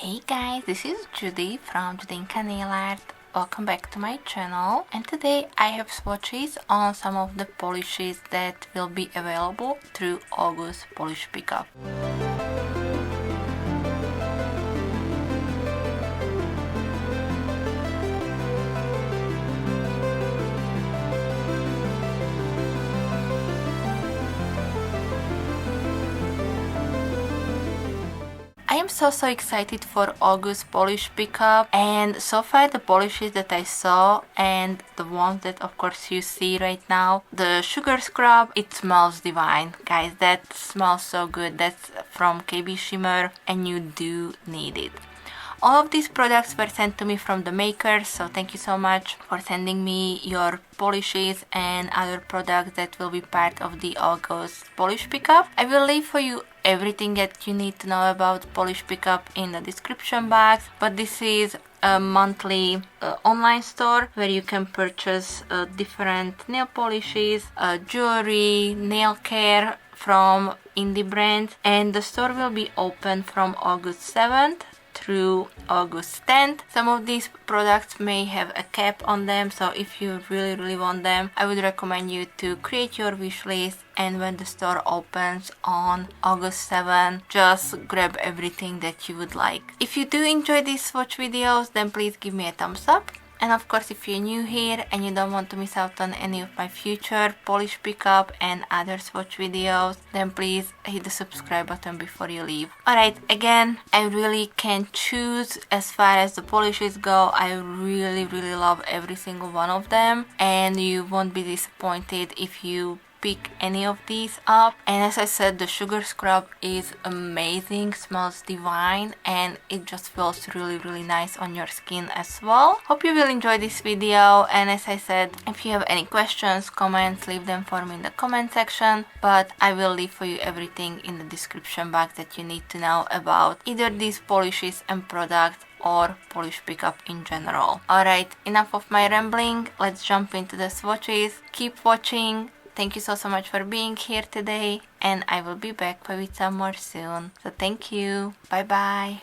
Hey guys, this is Judy from Judita Nail Art. Welcome back to my channel, and today I have swatches on some of the polishes that will be available through August Polish Pickup. I am so excited for August Polish Pickup, and so far the polishes that I saw and the ones that of course you see right now, the sugar scrub, it smells divine. Guys, that smells so good. That's from KB Shimmer and you do need it. All of these products were sent to me from the makers, so thank you so much for sending me your polishes and other products that will be part of the August Polish Pickup. I will leave for you everything that you need to know about Polish Pickup in the description box, but this is a monthly online store where you can purchase different nail polishes, jewelry, nail care from indie brands, and the store will be open from August 7th through August 10th. Some of these products may have a cap on them, so if you really want them, I would recommend you to create your wish list, and when the store opens on August 7th, just grab everything that you would like. If you do enjoy these swatch videos, then please give me a thumbs up. And of course, if you're new here and you don't want to miss out on any of my future Polish Pickup and other swatch videos, then please hit the subscribe button before you leave. Alright, again, I really can't choose as far as the polishes go. I really love every single one of them, and you won't be disappointed if you pick any of these up. And as I said, the sugar scrub is amazing, smells divine, and it just feels really nice on your skin as well. Hope you will enjoy this video, and as I said, if you have any questions, comments, leave them for me in the comment section, but I will leave for you everything in the description box that you need to know about either these polishes and products or Polish Pickup in general. Alright, enough of my rambling, let's jump into the swatches. Keep watching. Thank you so much for being here today, and I will be back with some more soon. So thank you. Bye bye.